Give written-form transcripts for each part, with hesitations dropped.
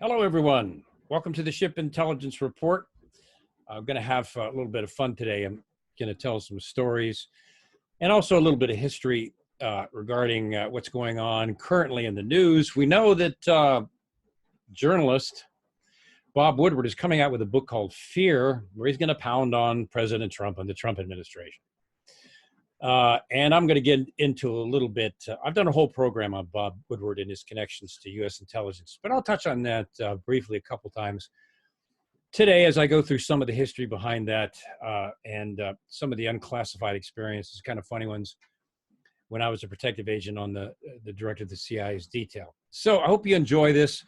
Hello, everyone. Welcome to the Shipp Intelligence Report. I'm going to have a little bit of fun today. I'm going to tell some stories and also a little bit of history regarding what's going on currently in the news. We know that journalist Bob Woodward is coming out with a book called Fear, where he's going to pound on President Trump and the Trump administration. And I'm going to get into a little bit. I've done a whole program on Bob Woodward and his connections to U.S. intelligence, but I'll touch on that briefly a couple times today as I go through some of the history behind that and some of the unclassified experiences, kind of funny ones, when I was a protective agent on the director of the CIA's detail. So I hope you enjoy this.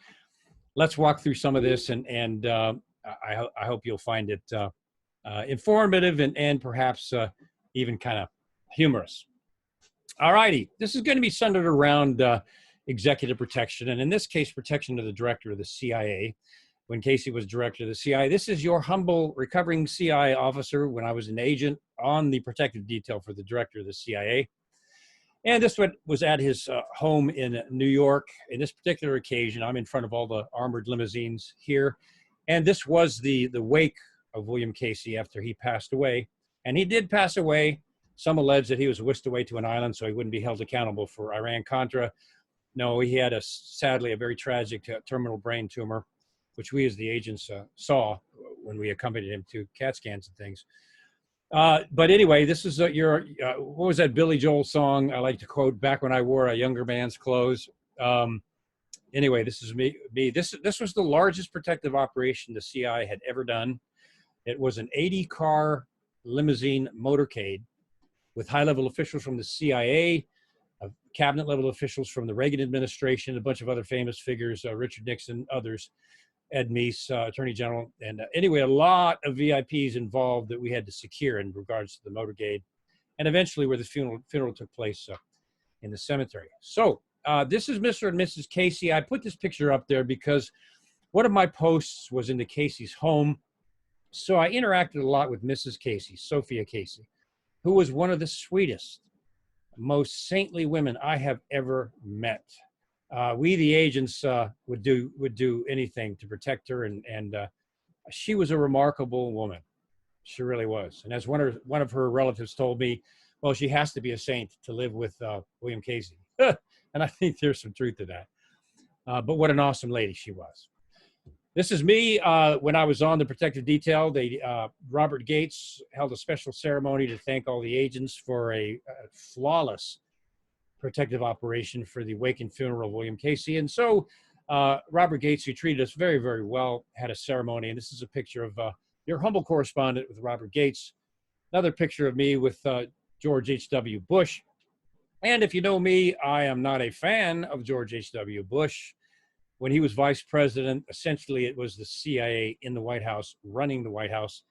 Let's walk through some of this, and I hope you'll find it informative and perhaps even kind of humorous. All righty. This is going to be centered around executive protection, and in this case, protection of the director of the CIA. When Casey was director of the CIA, this is your humble recovering CIA officer when I was an agent on the protective detail for the director of the CIA. And this one was at his home in New York. In this particular occasion, I'm in front of all the armored limousines here. And this was the wake of William Casey after he passed away. And he did pass away. Some allege that he was whisked away to an island so he wouldn't be held accountable for Iran-Contra. No, he had sadly a very tragic terminal brain tumor, which we as the agents saw when we accompanied him to CAT scans and things. But anyway, this is what was that Billy Joel song I like to quote, back when I wore a younger man's clothes. Anyway, this is me. This was the largest protective operation the CIA had ever done. It was an 80-car limousine motorcade with high-level officials from the CIA, cabinet-level officials from the Reagan administration, a bunch of other famous figures, Richard Nixon, others, Ed Meese, Attorney General. And anyway, a lot of VIPs involved that we had to secure in regards to the motorcade, and eventually where the funeral took place in the cemetery. So this is Mr. and Mrs. Casey. I put this picture up there because one of my posts was into Casey's home. So I interacted a lot with Mrs. Casey, Sophia Casey, who was one of the sweetest, most saintly women I have ever met. We, the agents, would do anything to protect her, and she was a remarkable woman. She really was. And as one of her relatives told me, well, she has to be a saint to live with William Casey. And I think there's some truth to that. But what an awesome lady she was. This is me when I was on the protective detail. Robert Gates held a special ceremony to thank all the agents for a flawless protective operation for the wake and funeral of William Casey. And so Robert Gates, who treated us very, very well, had a ceremony. And this is a picture of your humble correspondent with Robert Gates. Another picture of me with George H.W. Bush. And if you know me, I am not a fan of George H.W. Bush. When he was vice president, essentially it was the CIA in the White House, running the White House.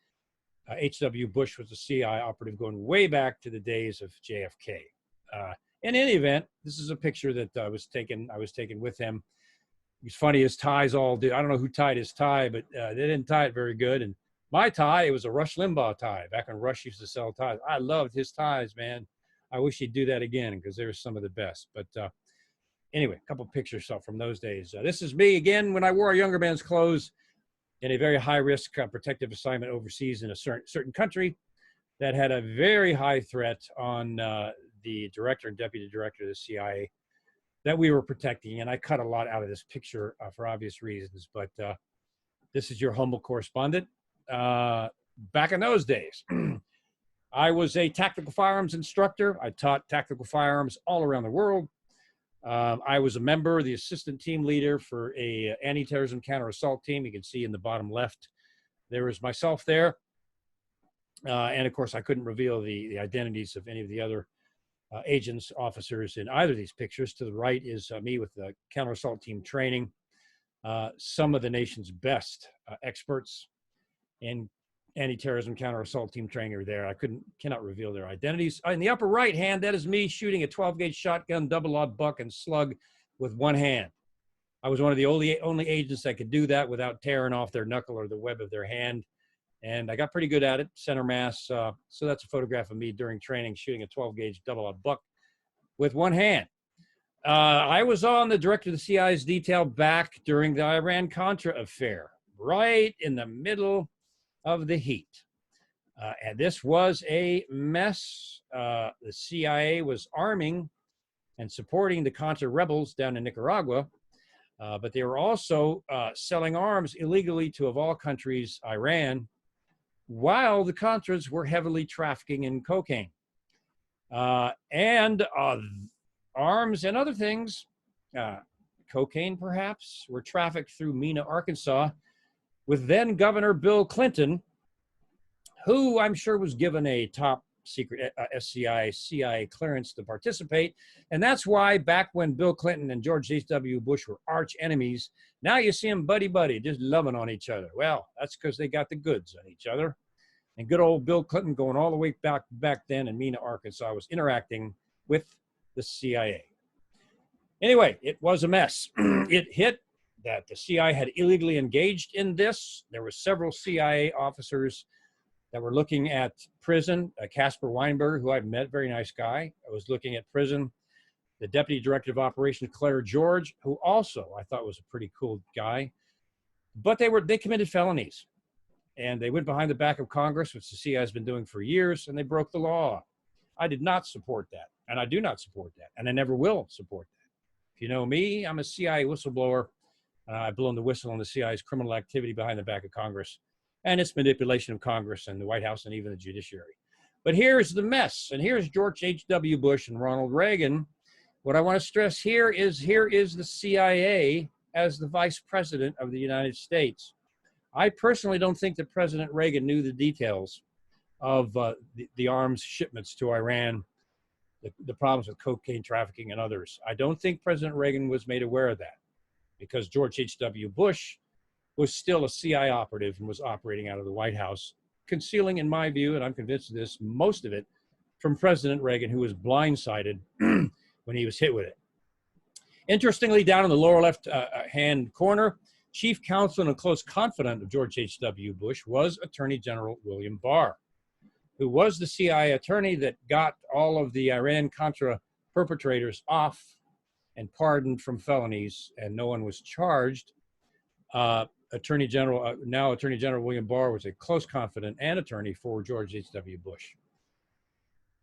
H.W. Bush was a CIA operative going way back to the days of JFK. In any event, this is a picture that I was taken with him. It's funny, his ties all did. I don't know who tied his tie, but they didn't tie it very good. And my tie, it was a Rush Limbaugh tie, back when Rush used to sell ties. I loved his ties, man. I wish he'd do that again because they were some of the best. But anyway, a couple of pictures from those days. This is me again when I wore a younger man's clothes in a very high-risk protective assignment overseas in a certain country that had a very high threat on the director and deputy director of the CIA that we were protecting. And I cut a lot out of this picture for obvious reasons. But this is your humble correspondent. Back in those days, I was a tactical firearms instructor. I taught tactical firearms all around the world. I was a member, the assistant team leader for a anti-terrorism counter-assault team. You can see in the bottom left, there was myself there. And of course, I couldn't reveal the identities of any of the other agents, officers in either of these pictures. To the right is me with the counter-assault team training. Some of the nation's best experts in anti-terrorism counter-assault team training are there. I cannot reveal their identities. In the upper right hand, that is me shooting a 12-gauge shotgun, double-aught buck, and slug with one hand. I was one of the only agents that could do that without tearing off their knuckle or the web of their hand. And I got pretty good at it, center mass. So that's a photograph of me during training shooting a 12-gauge double-aught buck with one hand. I was on the director of the CIA's detail back during the Iran-Contra affair, right in the middle of the heat. And this was a mess. The CIA was arming and supporting the Contra rebels down in Nicaragua, but they were also selling arms illegally to, of all countries, Iran, while the Contras were heavily trafficking in cocaine. And arms and other things, cocaine perhaps, were trafficked through Mena, Arkansas, with then Governor Bill Clinton, who I'm sure was given a top secret CIA clearance to participate. And that's why back when Bill Clinton and George H.W. Bush were arch enemies, now you see them buddy-buddy, just loving on each other. Well, that's because they got the goods on each other. And good old Bill Clinton, going all the way back then in Mena, Arkansas, was interacting with the CIA. Anyway, it was a mess. It hit that the CIA had illegally engaged in this. There were several CIA officers that were looking at prison. Casper Weinberg, who I've met, very nice guy, was looking at prison. The Deputy Director of Operations, Claire George, who also I thought was a pretty cool guy. But they committed felonies. And they went behind the back of Congress, which the CIA has been doing for years, and they broke the law. I did not support that, and I do not support that, and I never will support that. If you know me, I'm a CIA whistleblower. I've blown the whistle on the CIA's criminal activity behind the back of Congress and its manipulation of Congress and the White House and even the judiciary. But here's the mess, and here's George H.W. Bush and Ronald Reagan. What I want to stress here is the CIA as the vice president of the United States. I personally don't think that President Reagan knew the details of the arms shipments to Iran, the problems with cocaine trafficking and others. I don't think President Reagan was made aware of that because George H.W. Bush was still a CIA operative and was operating out of the White House, concealing, in my view, and I'm convinced of this, most of it from President Reagan, who was blindsided when he was hit with it. Interestingly, down in the lower left-hand corner, chief counsel and a close confidant of George H.W. Bush was Attorney General William Barr, who was the CIA attorney that got all of the Iran-Contra perpetrators off and pardoned from felonies, and no one was charged. Now Attorney General William Barr was a close confidant and attorney for George H.W. Bush.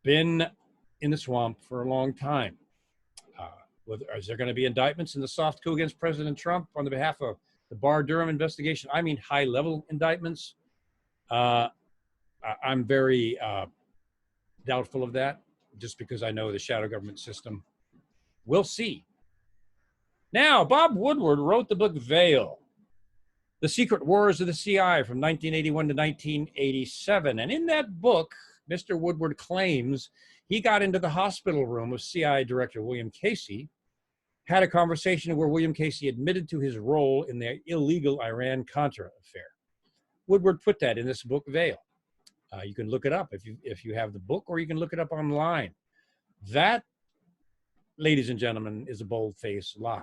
Been in the swamp for a long time. Is there going to be indictments in the soft coup against President Trump on the behalf of the Barr-Durham investigation? I mean, high-level indictments. I'm very doubtful of that, just because I know the shadow government system. We'll see. Now, Bob Woodward wrote the book Veil, The Secret Wars of the CIA from 1981 to 1987. And in that book, Mr. Woodward claims he got into the hospital room of CIA Director William Casey, had a conversation where William Casey admitted to his role in the illegal Iran-Contra affair. Woodward put that in this book, Veil. You can look it up if you have the book, or you can look it up online. That, ladies and gentlemen, is a bold-faced lie.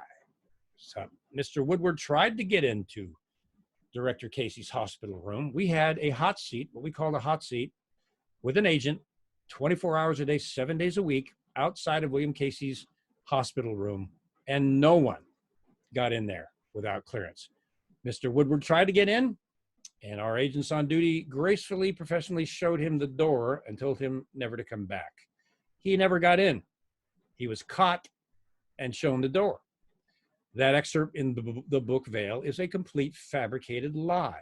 So Mr. Woodward tried to get into Director Casey's hospital room. We had a hot seat, what we call a hot seat, with an agent, 24 hours a day, 7 days a week, outside of William Casey's hospital room, and no one got in there without clearance. Mr. Woodward tried to get in, and our agents on duty gracefully, professionally showed him the door and told him never to come back. He never got in. He was caught and shown the door. That excerpt in the book Veil is a complete fabricated lie.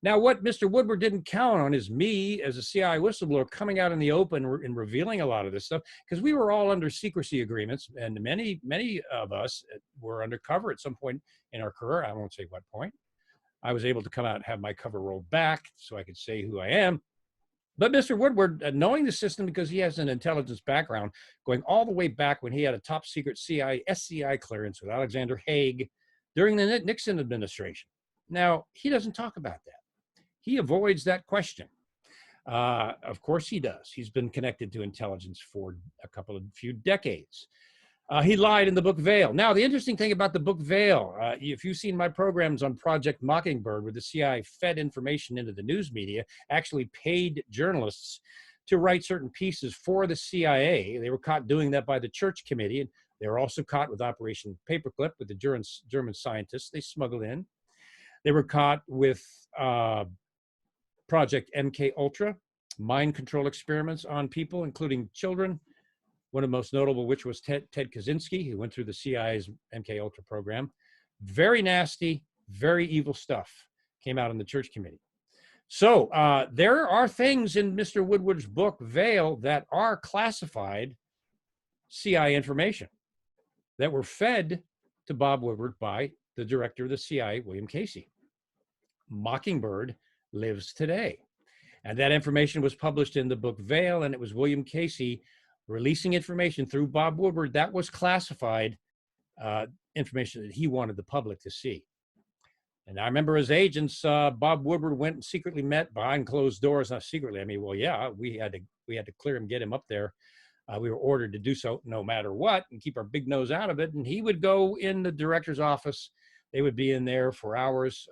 Now, what Mr. Woodward didn't count on is me as a CIA whistleblower coming out in the open and revealing a lot of this stuff, because we were all under secrecy agreements, and many of us were undercover at some point in our career. I won't say what point. I was able to come out and have my cover rolled back so I could say who I am. But Mr. Woodward, knowing the system because he has an intelligence background, going all the way back when he had a top secret CIA SCI clearance with Alexander Haig during the Nixon administration. Now, he doesn't talk about that. He avoids that question. Of course he does. He's been connected to intelligence for a few decades. He lied in the book Veil. Now, the interesting thing about the book Veil, if you've seen my programs on Project Mockingbird, where the CIA fed information into the news media, actually paid journalists to write certain pieces for the CIA. They were caught doing that by the Church Committee, and they were also caught with Operation Paperclip with the German scientists they smuggled in. They were caught with Project MK Ultra, mind control experiments on people, including children. One of the most notable, which was Ted Kaczynski, who went through the CIA's MK Ultra program. Very nasty, very evil stuff came out in the Church Committee. So there are things in Mr. Woodward's book, Veil, that are classified CIA information that were fed to Bob Woodward by the director of the CIA, William Casey. Mockingbird lives today. And that information was published in the book Veil, and it was William Casey releasing information through Bob Woodward that was classified information that he wanted the public to see. And I remember as agents, Bob Woodward went and secretly met behind closed doors. Not secretly, I mean, well, yeah, we had to clear him, get him up there. We were ordered to do so no matter what and keep our big nose out of it. And he would go in the director's office. They would be in there for hours,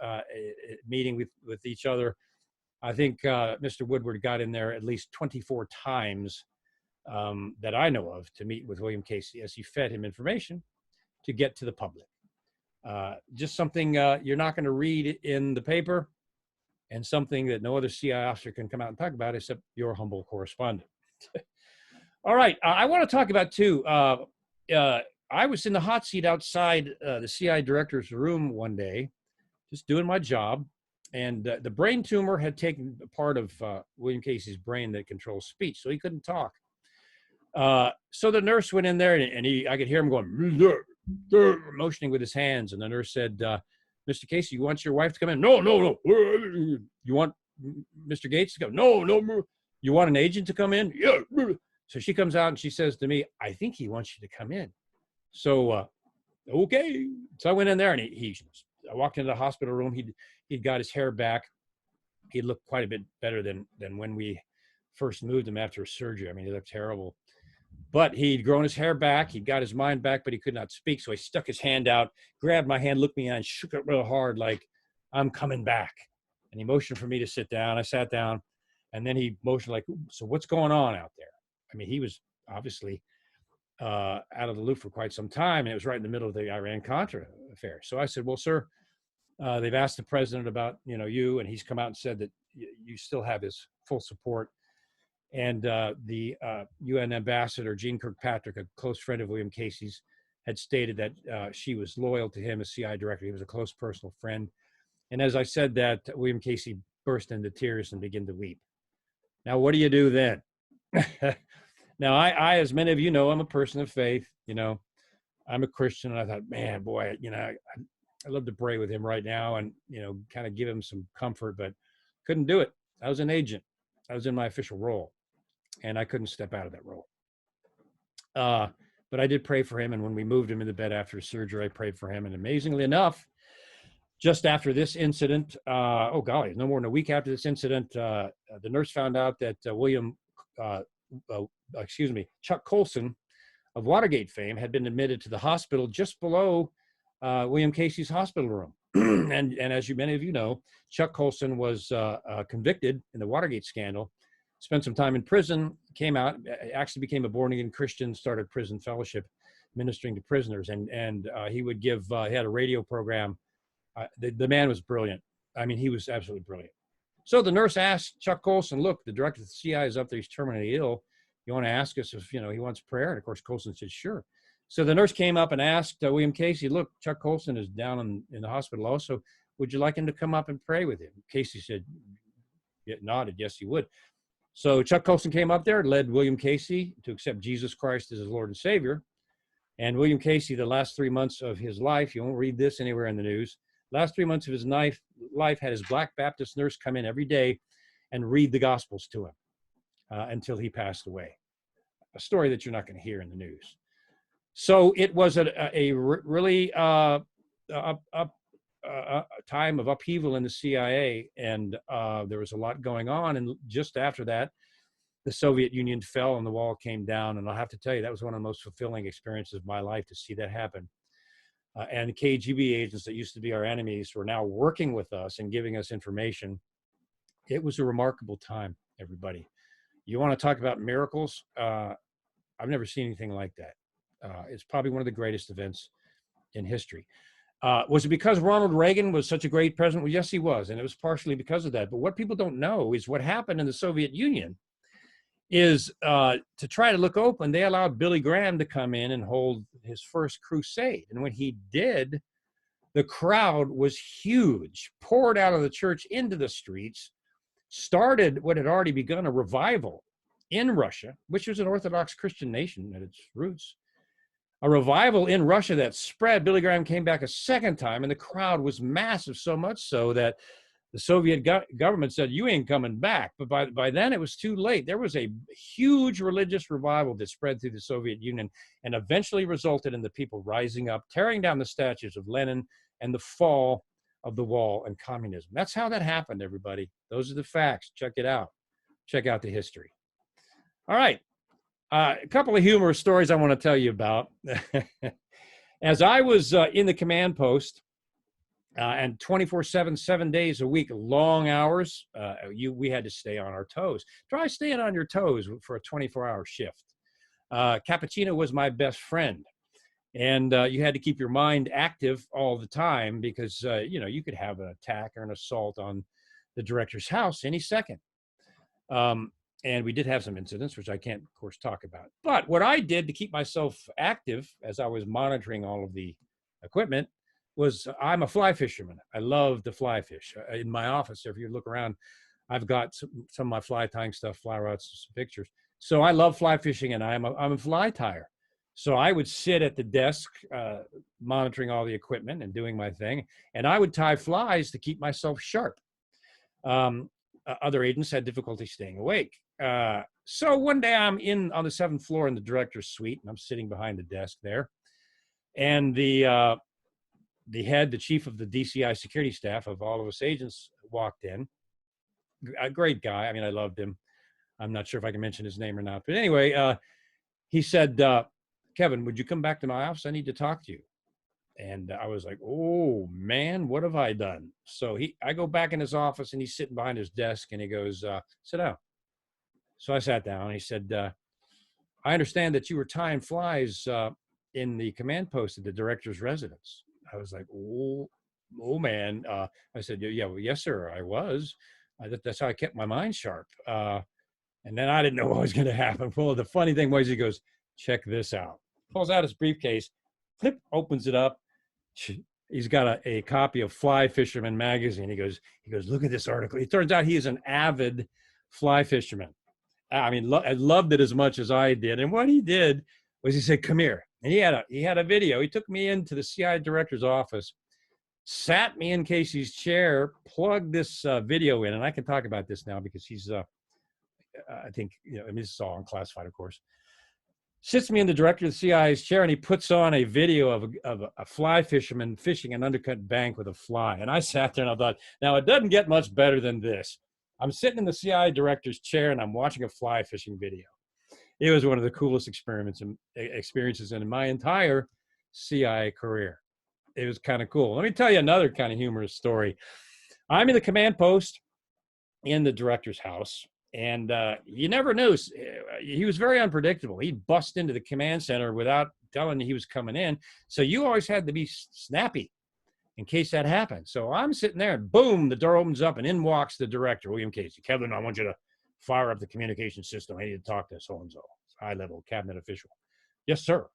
meeting with each other. I think Mr. Woodward got in there at least 24 times that I know of to meet with William Casey as he fed him information to get to the public. Just something you're not going to read in the paper, and something that no other CIA officer can come out and talk about except your humble correspondent. All right, I want to talk about too. I was in the hot seat outside the CIA director's room one day, just doing my job, and the brain tumor had taken part of William Casey's brain that controls speech, so he couldn't talk. So the nurse went in there, and I could hear him going, motioning with his hands. And the nurse said, Mr. Casey, you want your wife to come in? No. You want Mr. Gates to come? No. You want an agent to come in? Yeah. So she comes out and she says to me, I think he wants you to come in. So, okay. So I went in there, and I walked into the hospital room. He'd got his hair back. He looked quite a bit better than when we first moved him after surgery. I mean, he looked terrible. But he'd grown his hair back, he got his mind back, but he could not speak. So he stuck his hand out, grabbed my hand, looked me in, and shook it real hard, like, I'm coming back. And he motioned for me to sit down. I sat down, and then he motioned like, so what's going on out there? I mean, he was obviously out of the loop for quite some time, and it was right in the middle of the Iran-Contra affair. So I said, well, sir, they've asked the president about, you, and he's come out and said that you still have his full support. And the UN ambassador, Jean Kirkpatrick, a close friend of William Casey's, had stated that she was loyal to him as CI director. He was a close personal friend. And as I said that, William Casey burst into tears and began to weep. Now, what do you do then? Now, I, as many of you know, I'm a person of faith. I'm a Christian. And I thought, man, boy, I'd love to pray with him right now and, kind of give him some comfort, but couldn't do it. I was an agent. I was in my official role, and I couldn't step out of that role. But I did pray for him, and when we moved him into bed after surgery, I prayed for him. And amazingly enough, just after this incident, no more than a week after this incident, the nurse found out that Chuck Colson of Watergate fame had been admitted to the hospital just below William Casey's hospital room. And as many of you know, Chuck Colson was convicted in the Watergate scandal, spent some time in prison, came out, actually became a born-again Christian, started prison fellowship, ministering to prisoners. And he would he had a radio program. The man was brilliant. I mean, he was absolutely brilliant. So the nurse asked Chuck Colson, look, the director of the CIA is up there, he's terminally ill. You want to ask us if, he wants prayer? And of course, Colson said, sure. So the nurse came up and asked William Casey, look, Chuck Colson is down in the hospital also. Would you like him to come up and pray with him? Casey said, nodded, yes, he would. So Chuck Colson came up there, led William Casey to accept Jesus Christ as his Lord and Savior. And William Casey, the last 3 months of his life, you won't read this anywhere in the news, last 3 months of his life had his Black Baptist nurse come in every day and read the Gospels to him until he passed away. A story that you're not going to hear in the news. So it was a really time of upheaval in the CIA, and there was a lot going on. And just after that, the Soviet Union fell and the wall came down. And I'll have to tell you, that was one of the most fulfilling experiences of my life to see that happen. And the KGB agents that used to be our enemies were now working with us and giving us information. It was a remarkable time, everybody. You want to talk about miracles? I've never seen anything like that. It's probably one of the greatest events in history. Was it because Ronald Reagan was such a great president? Well, yes, he was. And it was partially because of that. But what people don't know is what happened in the Soviet Union is to try to look open, they allowed Billy Graham to come in and hold his first crusade. And when he did, the crowd was huge, poured out of the church into the streets, started what had already begun a revival in Russia, which was an Orthodox Christian nation at its roots. A revival in Russia that spread. Billy Graham came back a second time, and the crowd was massive, so much so that the Soviet government said, you ain't coming back. But by then, it was too late. There was a huge religious revival that spread through the Soviet Union and eventually resulted in the people rising up, tearing down the statues of Lenin, and the fall of the wall and communism. That's how that happened, everybody. Those are the facts. Check it out. Check out the history. All right. A couple of humorous stories I want to tell you about. As I was in the command post, and 24/7, 7 days a week, long hours, we had to stay on our toes. Try staying on your toes for a 24-hour shift. Cappuccino was my best friend. And you had to keep your mind active all the time because, you could have an attack or an assault on the director's house any second. And we did have some incidents, which I can't, of course, talk about. But what I did to keep myself active as I was monitoring all of the equipment was I'm a fly fisherman. I love to fly fish. In my office, if you look around, I've got some of my fly tying stuff, fly rods, some pictures. So I love fly fishing, and I'm a fly tyer. So I would sit at the desk monitoring all the equipment and doing my thing, and I would tie flies to keep myself sharp. Other agents had difficulty staying awake. So one day I'm on the 7th floor in the director's suite, and I'm sitting behind the desk there. And the chief of the DCI security staff of all of us agents walked in. A great guy. I mean, I loved him. I'm not sure if I can mention his name or not. But anyway, he said, Kevin, would you come back to my office? I need to talk to you. And I was like, oh, man, what have I done? So I go back in his office, and he's sitting behind his desk, and he goes, sit down. So I sat down, and he said, I understand that you were tying flies in the command post at the director's residence. I was like, oh man. I said, yeah, well, yes, sir, I was. That's how I kept my mind sharp. And then I didn't know what was going to happen. Well, the funny thing was, he goes, check this out. Pulls out his briefcase, flip, opens it up. He's got a copy of Fly Fisherman magazine. He goes, look at this article. It turns out he is an avid fly fisherman. I mean, I loved it as much as I did. And what he did was he said, come here. And he had a video. He took me into the CI director's office, sat me in Casey's chair, plugged this video in. And I can talk about this now because he's, I think, this is all unclassified, of course. Sits me in the director of the CI's chair, and he puts on a video of a fly fisherman fishing an undercut bank with a fly. And I sat there and I thought, now it doesn't get much better than this. I'm sitting in the CI director's chair and I'm watching a fly fishing video. It was one of the coolest experiences in my entire CI career. It was kind of cool. Let me tell you another kind of humorous story. I'm in the command post in the director's house. And you never knew. He was very unpredictable. He'd bust into the command center without telling you he was coming in. So you always had to be snappy in case that happened. So I'm sitting there, and boom, the door opens up, and in walks the director, William Casey. Kevin, I want you to fire up the communication system. I need to talk to so-and-so, high-level cabinet official. Yes, sir.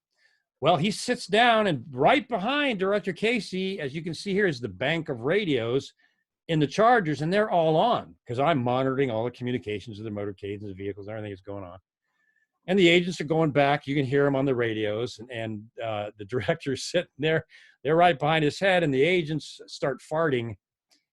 Well, he sits down, and right behind Director Casey, as you can see here, is the bank of radios in the Chargers, and they're all on because I'm monitoring all the communications of the motorcades and the vehicles and everything that's going on. And the agents are going back. You can hear them on the radios, and the director's sitting there. They're right behind his head, and the agents start farting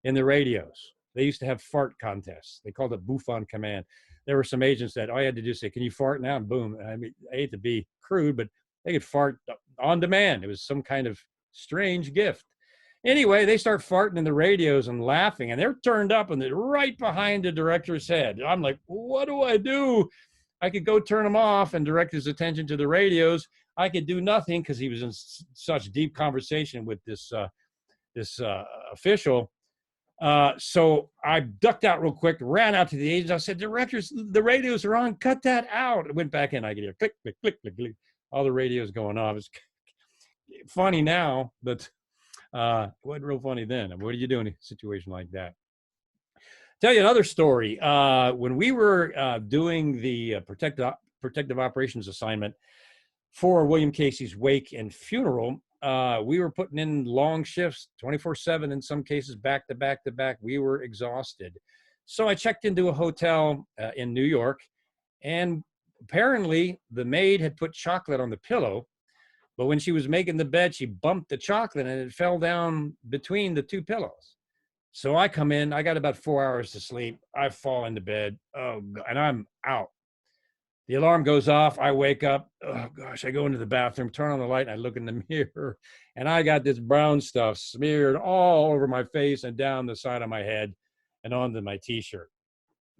in the radios. They used to have fart contests. They called it Boof on Command. There were some agents that all you had to do is say, can you fart now? And boom. I mean, I hate to be crude, but they could fart on demand. It was some kind of strange gift. Anyway, they start farting in the radios and laughing, and they're turned up and they're right behind the director's head. I'm like, what do I do? I could go turn them off and direct his attention to the radios. I could do nothing because he was in such deep conversation with this official. So I ducked out real quick, ran out to the agent. I said, directors, the radios are on, cut that out. I went back in, I could hear click, click, click, click, click. All the radios going off. It's funny now, but it wasn't real funny then. What do you do in a situation like that? Tell you another story. When we were doing the protective operations assignment for William Casey's wake and funeral, we were putting in long shifts, 24/7, in some cases, back to back to back. We were exhausted. So I checked into a hotel in New York, and apparently the maid had put chocolate on the pillow, but when she was making the bed, she bumped the chocolate and it fell down between the two pillows. So I come in, I got about 4 hours to sleep. I fall into bed. Oh, and I'm out. The alarm goes off. I wake up. Oh, gosh, I go into the bathroom, turn on the light, and I look in the mirror. And I got this brown stuff smeared all over my face and down the side of my head and onto my T-shirt.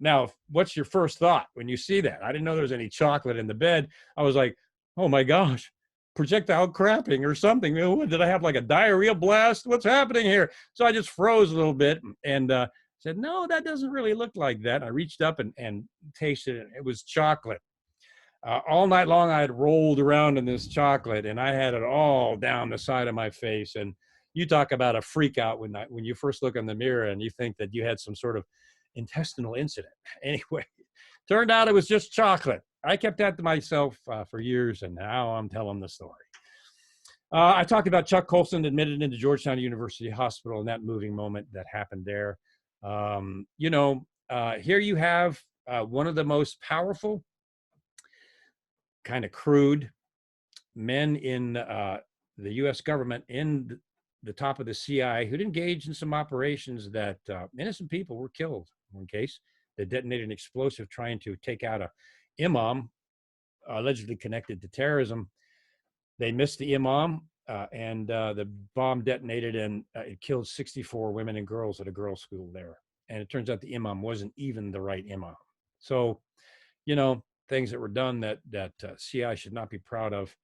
Now, what's your first thought when you see that? I didn't know there was any chocolate in the bed. I was like, oh, my gosh, projectile crapping or something. Did I have like a diarrhea blast? What's happening here? So I just froze a little bit and said, no, that doesn't really look like that. I reached up and tasted it. It was chocolate. All night long, I had rolled around in this chocolate, and I had it all down the side of my face. And you talk about a freak out when you first look in the mirror and you think that you had some sort of intestinal incident. Anyway, turned out it was just chocolate. I kept that to myself for years, and now I'm telling the story. I talked about Chuck Colson admitted into Georgetown University Hospital and that moving moment that happened there. Here you have one of the most powerful, kind of crude men in the U.S. government, in the top of the CIA, who'd engaged in some operations that innocent people were killed. In one case, they detonated an explosive trying to take out a imam allegedly connected to terrorism. They missed the imam, and the bomb detonated, and it killed 64 women and girls at a girls' school there. And it turns out the imam wasn't even the right imam. So, things that were done that CI should not be proud of.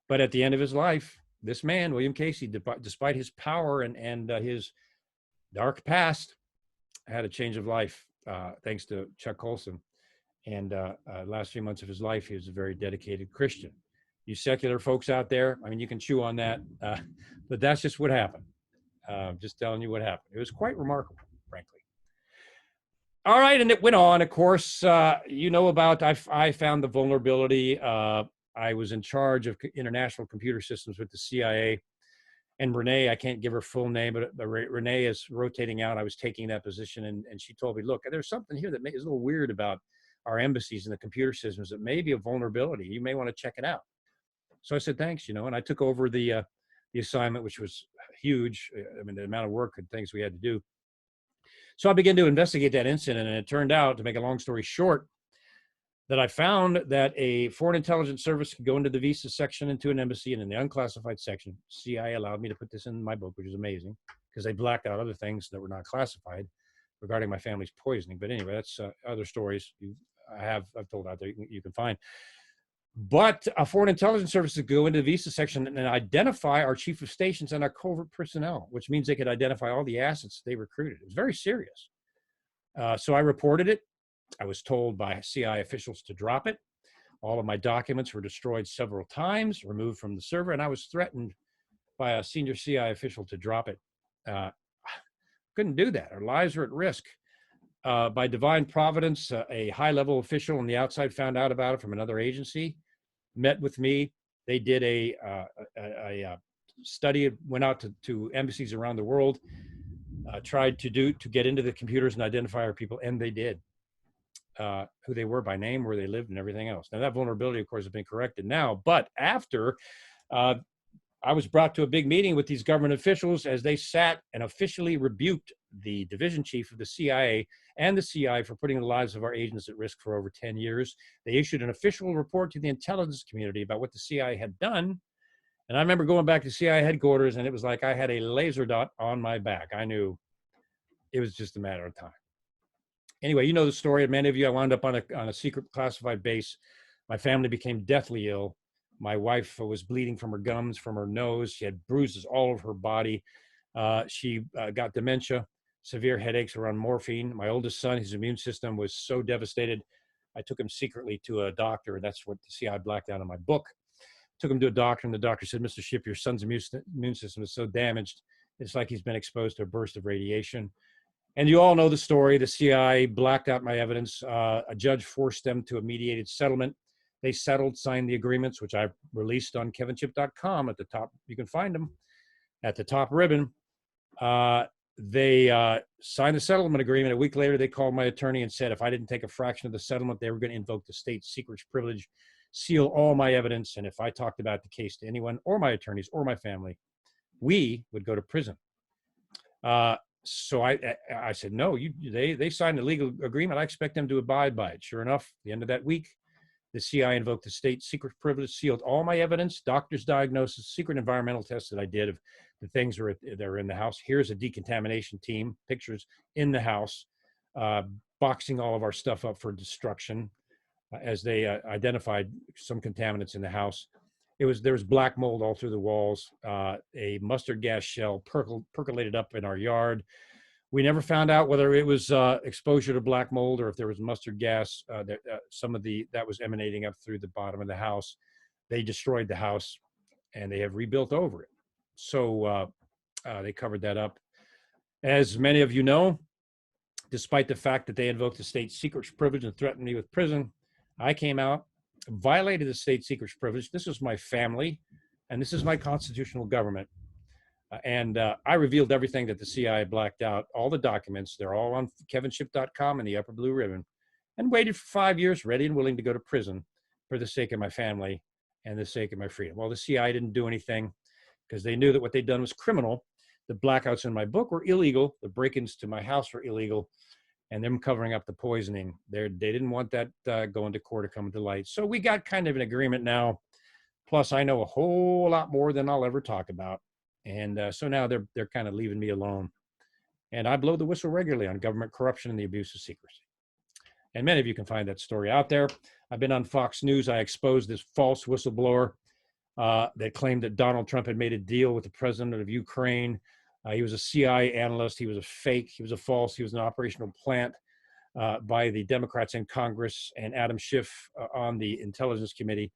But at the end of his life, this man, William Casey, despite his power and his dark past, had a change of life thanks to Chuck Colson. And last few months of his life, he was a very dedicated Christian. You secular folks out there, I mean, you can chew on that, but that's just what happened. Just telling you what happened. It was quite remarkable, frankly. All right, and it went on. Of course, about I found the vulnerability. I was in charge of international computer systems with the CIA. And Renee, I can't give her full name, but Renee is rotating out. I was taking that position, and she told me, look, there's something here that is a little weird about our embassies and the computer systems. It may be a vulnerability. You may want to check it out. So I said, thanks, and I took over the assignment, which was huge. I mean, the amount of work and things we had to do. So I began to investigate that incident, and it turned out, to make a long story short, that I found that a foreign intelligence service could go into the visa section into an embassy, and in the unclassified section, CIA allowed me to put this in my book, which is amazing, because they blacked out other things that were not classified regarding my family's poisoning. But anyway, that's other stories I've told out there you can find. But a foreign intelligence service could go into the visa section and identify our chief of stations and our covert personnel, which means they could identify all the assets they recruited. It was very serious. So I reported it. I was told by CI officials to drop it. All of my documents were destroyed several times, removed from the server, and I was threatened by a senior CI official to drop it. Couldn't do that. Our lives were at risk. By divine providence, a high-level official on the outside found out about it from another agency, met with me. They did a study, went out to embassies around the world, tried to get into the computers and identify our people, and they did. Who they were by name, where they lived, and everything else. Now, that vulnerability, of course, has been corrected now. But after I was brought to a big meeting with these government officials as they sat and officially rebuked the division chief of the CIA and the CI for putting the lives of our agents at risk for over 10 years. They issued an official report to the intelligence community about what the CIA had done. And I remember going back to CIA headquarters, and it was like I had a laser dot on my back. I knew it was just a matter of time. Anyway, you know the story. Many of you, I wound up on a secret classified base. My family became deathly ill. My wife was bleeding from her gums, from her nose. She had bruises all over her body. She got dementia. severe headaches, were on morphine. My oldest son, his immune system was so devastated, I took him secretly to a doctor, and that's what the CIA blacked out in my book. Took him to a doctor, and the doctor said, "Mr. Shipp, your son's immune system is so damaged, it's like he's been exposed to a burst of radiation." And you all know the story. The CIA blacked out my evidence. A judge forced them to a mediated settlement. They settled, signed the agreements, which I released on kevinship.com at the top. You can find them at the top ribbon. They signed the settlement agreement. A week later, they called my attorney and said if I didn't take a fraction of the settlement, they were going to invoke the state secrets privilege, seal all my evidence, and if I talked about the case to anyone or my attorneys or my family, we would go to prison. So I said, no, they signed a legal agreement. I expect them to abide by it. Sure enough, at the end of that week, the CIA invoked the state secret privilege, sealed all my evidence, doctor's diagnosis, secret environmental tests that I did of the things that are in the house. Here's a decontamination team, pictures in the house, boxing all of our stuff up for destruction as they identified some contaminants in the house. There was black mold all through the walls, a mustard gas shell percolated up in our yard. We never found out whether it was exposure to black mold or if there was mustard gas. That was emanating up through the bottom of the house. They destroyed the house, and they have rebuilt over it. So they covered that up. As many of you know, despite the fact that they invoked the state secrets privilege and threatened me with prison, I came out, violated the state secrets privilege. This is my family, and this is my constitutional government. And I revealed everything that the CIA blacked out, all the documents. They're all on kevinship.com in the upper blue ribbon, and waited for 5 years, ready and willing to go to prison for the sake of my family and the sake of my freedom. Well, the CIA didn't do anything because they knew that what they'd done was criminal. The blackouts in my book were illegal. The break-ins to my house were illegal. And them covering up the poisoning, they didn't want that going to court or coming to light. So we got kind of an agreement now. Plus, I know a whole lot more than I'll ever talk about. And so now they're kind of leaving me alone. And I blow the whistle regularly on government corruption and the abuse of secrecy. And many of you can find that story out there. I've been on Fox News. I exposed this false whistleblower that claimed that Donald Trump had made a deal with the president of Ukraine. He was a CIA analyst. He was a fake. He was a false. He was an operational plant by the Democrats in Congress and Adam Schiff on the Intelligence Committee.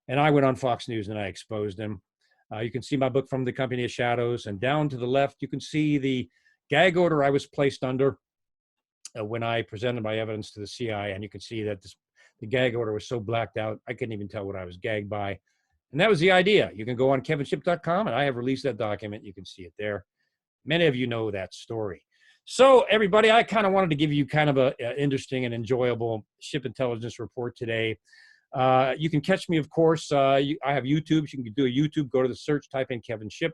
And I went on Fox News and I exposed him. You can see my book, From the Company of Shadows. And down to the left, you can see the gag order I was placed under when I presented my evidence to the CIA. And you can see that the gag order was so blacked out, I couldn't even tell what I was gagged by. And that was the idea. You can go on kevinship.com, and I have released that document. You can see it there. Many of you know that story. So everybody, I kind of wanted to give you kind of an interesting and enjoyable ship intelligence report today. You can catch me, of course. I have YouTube. You can do a YouTube, go to the search, type in Kevin Shipp.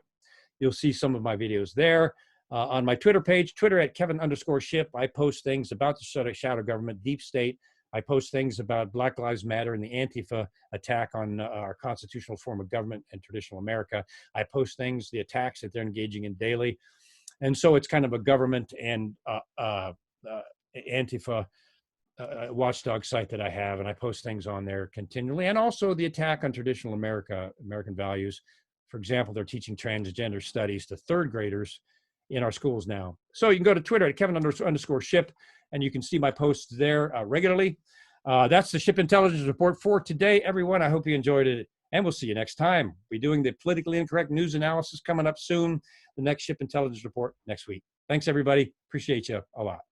You'll see some of my videos there. On my Twitter page, Twitter at Kevin_Shipp, I post things about the shadow government, deep state. I post things about Black Lives Matter and the Antifa attack on our constitutional form of government and traditional America. I post things, the attacks that they're engaging in daily. And so it's kind of a government and Antifa watchdog site that I have, and I post things on there continually. And also the attack on traditional American values. For example, they're teaching transgender studies to third graders in our schools now. So you can go to Twitter at Kevin_Shipp, and you can see my posts there regularly. That's the Ship Intelligence Report for today, everyone. I hope you enjoyed it, and we'll see you next time. We're doing the politically incorrect news analysis coming up soon. The next Ship Intelligence Report next week. Thanks, everybody. Appreciate you a lot.